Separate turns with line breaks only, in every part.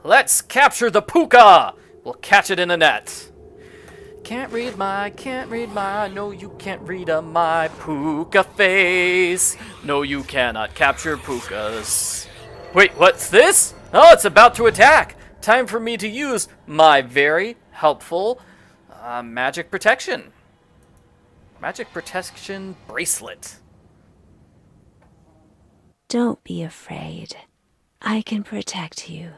Let's capture the puka! We'll catch it in a net. Can't read my, no you can't read my puka face. No you cannot capture pukas. Wait, what's this? Oh, it's about to attack. Time for me to use my very helpful magic protection. Magic protection bracelet.
Don't be afraid. I can protect you.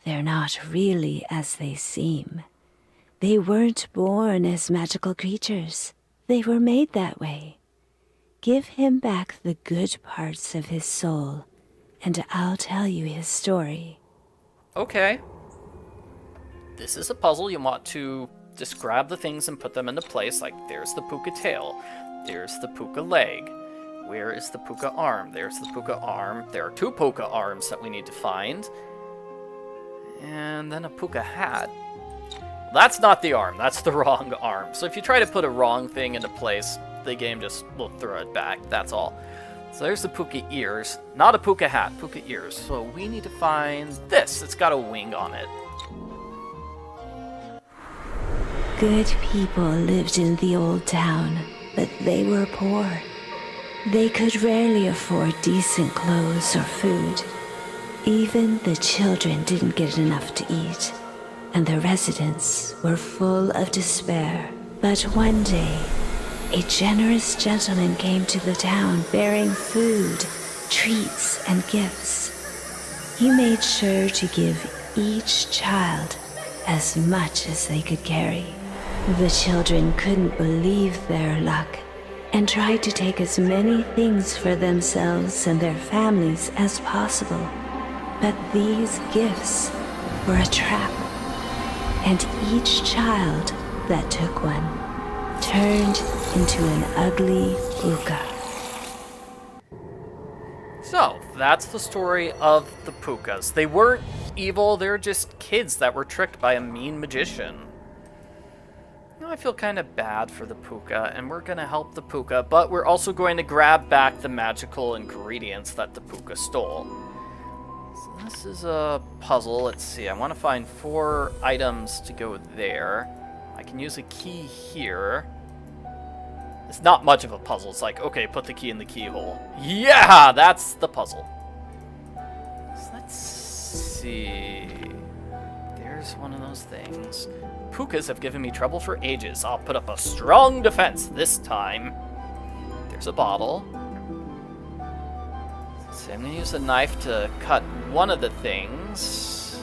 They're not really as they seem. They weren't born as magical creatures. They were made that way. Give him back the good parts of his soul, and I'll tell you his story.
Okay. This is a puzzle. You want to just grab the things and put them into place. Like, there's the puka tail. There's the puka leg. Where is the puka arm? There's the puka arm. There are 2 puka arms that we need to find. And then a puka hat. That's not the arm. That's the wrong arm. So if you try to put a wrong thing into place, the game just will throw it back. That's all. So there's the puka ears. Not a puka hat. Puka ears. So we need to find this. It's got a wing on it.
Good people lived in the old town, but they were poor. They could rarely afford decent clothes or food. Even the children didn't get enough to eat, and the residents were full of despair. But one day, a generous gentleman came to the town bearing food, treats, and gifts. He made sure to give each child as much as they could carry. The children couldn't believe their luck and tried to take as many things for themselves and their families as possible. But these gifts were a trap, and each child that took one turned into an ugly puka.
So, that's the story of the pukas. They weren't evil, they're just kids that were tricked by a mean magician. Now I feel kind of bad for the puka, and we're going to help the puka, but we're also going to grab back the magical ingredients that the puka stole. So this is a puzzle. Let's see, I want to find 4 items to go there. I can use a key here. It's not much of a puzzle. It's like, okay, put the key in the keyhole. Yeah, that's the puzzle. So let's see. There's one of those things. Pukas have given me trouble for ages. I'll put up a strong defense this time. There's a bottle. So I'm going to use a knife to cut one of the things.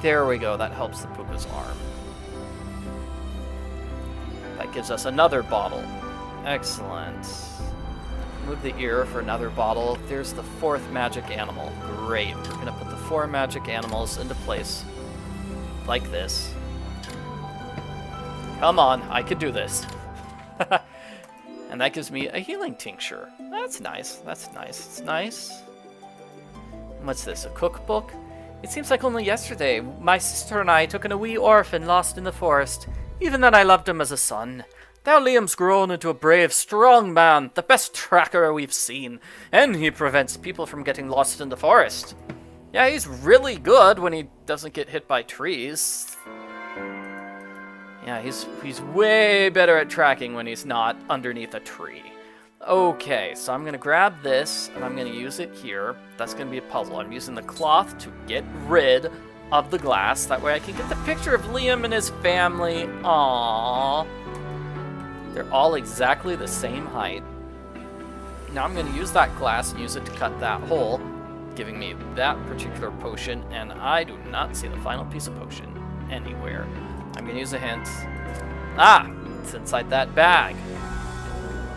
There we go. That helps the puka's arm. That gives us another bottle. Excellent. Move the ear for another bottle. There's the 4th magic animal. Great. We're going to put the 4 magic animals into place. Like this. Come on, I could do this. And that gives me a healing tincture. That's nice. That's nice. It's nice. What's this, a cookbook? It seems like only yesterday, my sister and I took in a wee orphan lost in the forest. Even then I loved him as a son. Now Liam's grown into a brave, strong man, the best tracker we've seen, and he prevents people from getting lost in the forest. Yeah, he's really good when he doesn't get hit by trees. Yeah, he's way better at tracking when he's not underneath a tree. Okay, so I'm going to grab this, and I'm going to use it here. That's going to be a puzzle. I'm using the cloth to get rid of the glass. That way I can get the picture of Liam and his family. Aww. They're all exactly the same height. Now I'm going to use that glass and use it to cut that hole, giving me that particular potion, and I do not see the final piece of potion anywhere. I'm going to use a hint. Ah! It's inside that bag.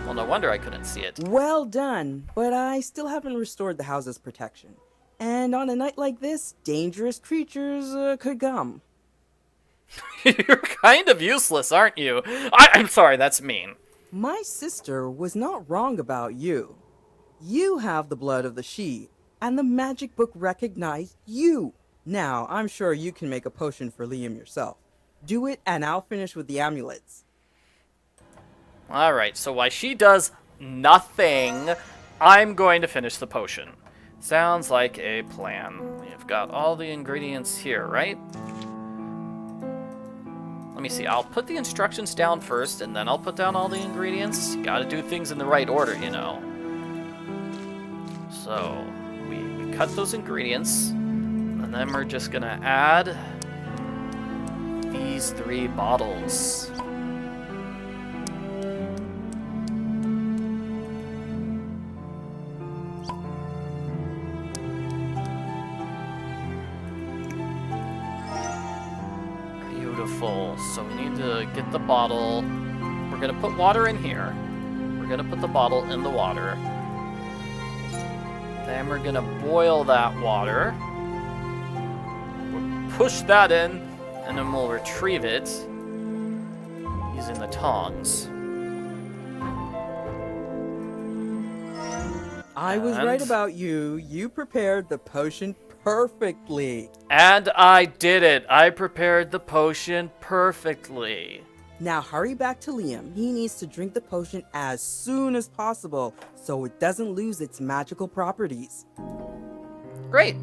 Well, no wonder I couldn't see it.
Well done, but I still haven't restored the house's protection. And on a night like this, dangerous creatures could come.
You're kind of useless, aren't you? I'm sorry, that's mean.
My sister was not wrong about you. You have the blood of the she, and the magic book recognized you. Now, I'm sure you can make a potion for Liam yourself. Do it, and I'll finish with the amulets.
Alright, so while she does nothing, I'm going to finish the potion. Sounds like a plan. We've got all the ingredients here, right? Let me see. I'll put the instructions down first, and then I'll put down all the ingredients. You gotta do things in the right order, you know. So, we cut those ingredients, and then we're just gonna add these 3 bottles. Beautiful. So we need to get the bottle. We're gonna put water in here. We're gonna put the bottle in the water. Then we're gonna boil that water. We'll push that in, and then we'll retrieve it using the tongs.
I was right about you. You prepared the potion perfectly.
And I did it. I prepared the potion perfectly.
Now hurry back to Liam. He needs to drink the potion as soon as possible so it doesn't lose its magical properties.
Great.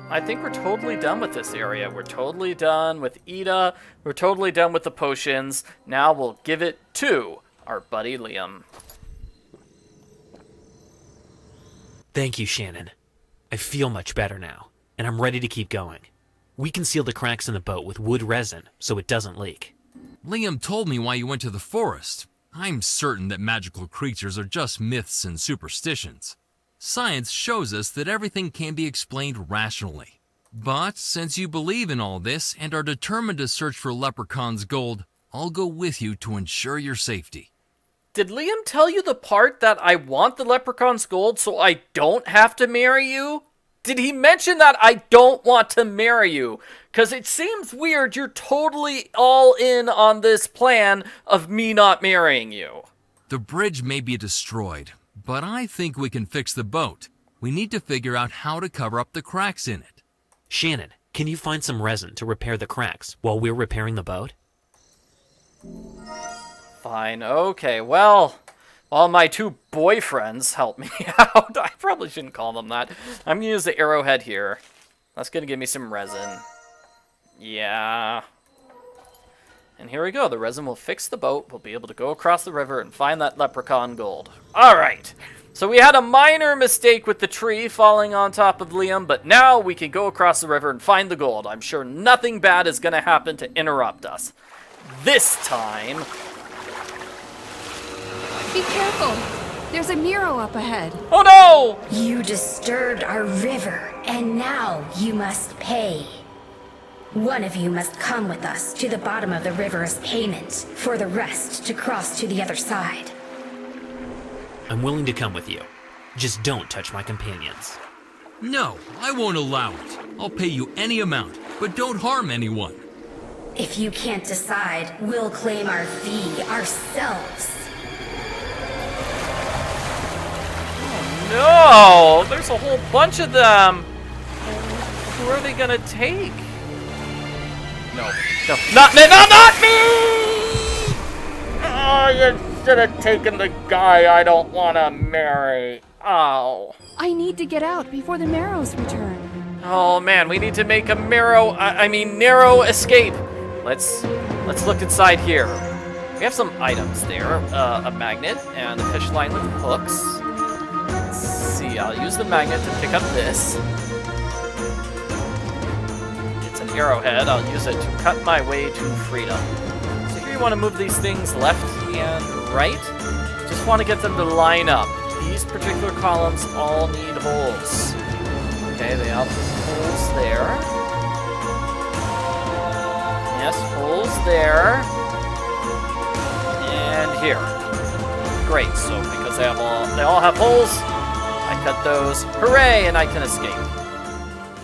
I think we're totally done with this area. We're totally done with Ida. We're totally done with the potions. Now we'll give it to our buddy Liam.
Thank you, Shannon. I feel much better now, and I'm ready to keep going. We can seal the cracks in the boat with wood resin so it doesn't leak.
Liam told me why you went to the forest. I'm certain that magical creatures are just myths and superstitions. Science shows us that everything can be explained rationally. But since you believe in all this and are determined to search for Leprechaun's gold, I'll go with you to ensure your safety.
Did Liam tell you the part that I want the leprechaun's gold so I don't have to marry you? Did he mention that I don't want to marry you? Because it seems weird you're totally all in on this plan of me not marrying you.
The bridge may be destroyed, but I think we can fix the boat. We need to figure out how to cover up the cracks in it.
Shannon, can you find some resin to repair the cracks while we're repairing the boat?
Fine, okay, well, while my 2 boyfriends help me out, I probably shouldn't call them that. I'm gonna use the arrowhead here. That's gonna give me some resin. Yeah. And here we go, the resin will fix the boat. We'll be able to go across the river and find that leprechaun gold. Alright, so we had a minor mistake with the tree falling on top of Liam, but now we can go across the river and find the gold. I'm sure nothing bad is gonna happen to interrupt us. This time...
Be careful! There's a Meerow up ahead.
Oh no!
You disturbed our river, and now you must pay. One of you must come with us to the bottom of the river as payment, for the rest to cross to the other side.
I'm willing to come with you. Just don't touch my companions.
No, I won't allow it. I'll pay you any amount, but don't harm anyone.
If you can't decide, we'll claim our fee ourselves.
No! There's a whole bunch of them! Who are they gonna take? No. No. Not me! Oh, you should have taken the guy I don't want to marry. Oh.
I need to get out before the Merrows return.
Oh man, we need to make a narrow escape. Let's look inside here. We have some items there. A magnet and a fish line with hooks. I'll use the magnet to pick up this. It's an arrowhead. I'll use it to cut my way to freedom. So here you want to move these things left and right. Just want to get them to line up. These particular columns all need holes. Okay, they have holes there. Yes, holes there. And here. Great, so because they all have holes, I cut those. Hooray! And I can escape.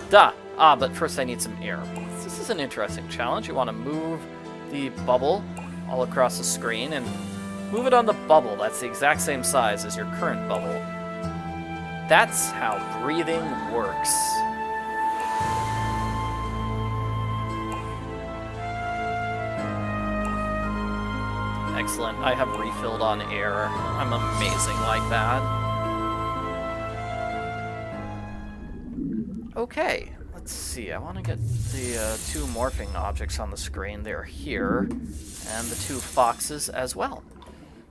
Duh. But first I need some air. This is an interesting challenge. You want to move the bubble all across the screen and move it on the bubble. That's the exact same size as your current bubble. That's how breathing works. Excellent. I have refilled on air. I'm amazing like that. Okay, let's see. I want to get the 2 morphing objects on the screen. They're here, and the 2 foxes as well.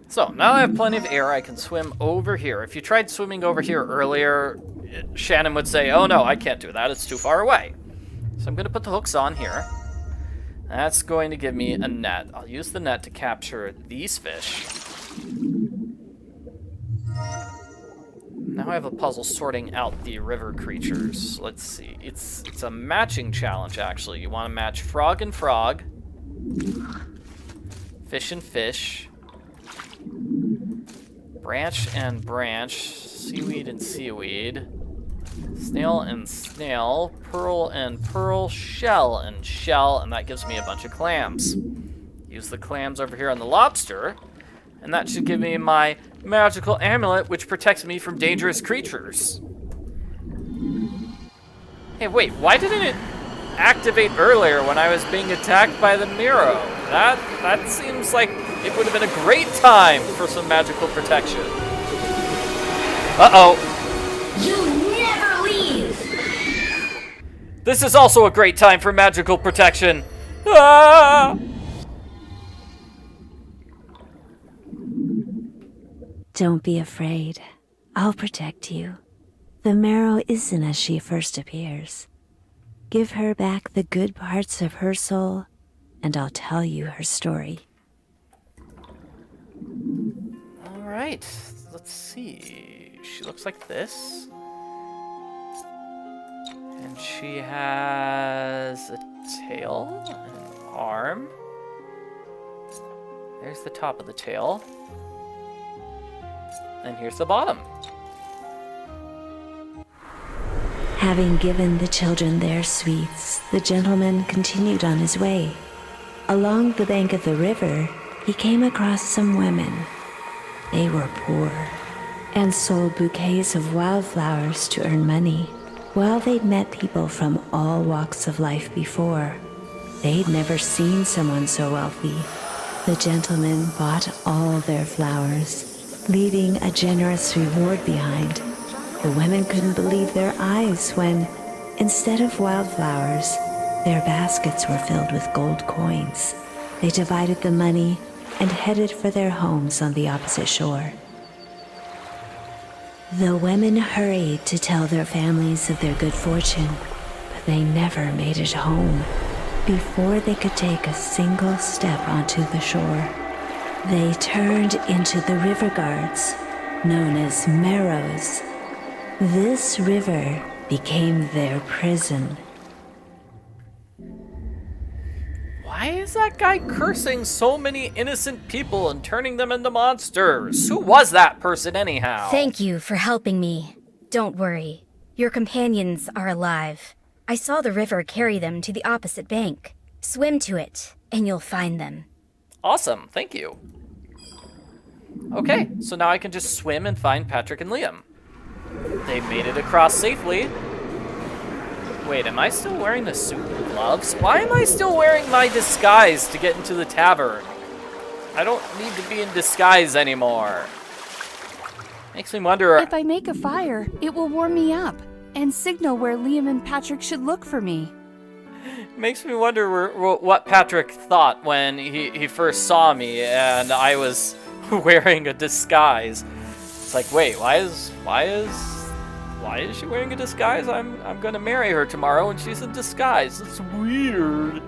So, now I have plenty of air. I can swim over here. If you tried swimming over here earlier, Shannon would say, oh no, I can't do that. It's too far away. So I'm going to put the hooks on here. That's going to give me a net. I'll use the net to capture these fish. Now I have a puzzle sorting out the river creatures. Let's see. It's a matching challenge, actually. You want to match frog and frog, fish and fish, branch and branch, seaweed and seaweed, snail and snail, pearl and pearl, shell and shell, and that gives me a bunch of clams. Use the clams over here on the lobster, and that should give me my magical amulet, which protects me from dangerous creatures. Hey, wait, why didn't it activate earlier when I was being attacked by the Meerow? That seems like it would have been a great time for some magical protection. Uh-oh.
You never leave!
This is also a great time for magical protection. Ah!
Don't be afraid. I'll protect you. The Merrow isn't as she first appears. Give her back the good parts of her soul, and I'll tell you her story.
All right, let's see. She looks like this. And she has a tail and an arm. There's the top of the tail. And here's the bottom.
Having given the children their sweets, the gentleman continued on his way. Along the bank of the river, he came across some women. They were poor and sold bouquets of wildflowers to earn money. While they'd met people from all walks of life before, they'd never seen someone so wealthy. The gentleman bought all their flowers, leaving a generous reward behind. The women couldn't believe their eyes when, instead of wildflowers, their baskets were filled with gold coins. They divided the money and headed for their homes on the opposite shore. The women hurried to tell their families of their good fortune, but they never made it home. Before they could take a single step onto the shore, they turned into the river guards, known as Merrows. This river became their prison.
Why is that guy cursing so many innocent people and turning them into monsters? Who was that person anyhow?
Thank you for helping me. Don't worry. Your companions are alive. I saw the river carry them to the opposite bank. Swim to it, and you'll find them.
Awesome, thank you. Okay, so now I can just swim and find Patrick and Liam. They made it across safely. Wait, am I still wearing the suit and gloves? Why am I still wearing my disguise to get into the tavern? I don't need to be in disguise anymore. Makes me wonder...
If I make a fire, it will warm me up and signal where Liam and Patrick should look for me.
Makes me wonder what Patrick thought when he first saw me and I was wearing a disguise. It's like, wait, why is she wearing a disguise? I'm gonna marry her tomorrow and she's in disguise. It's weird.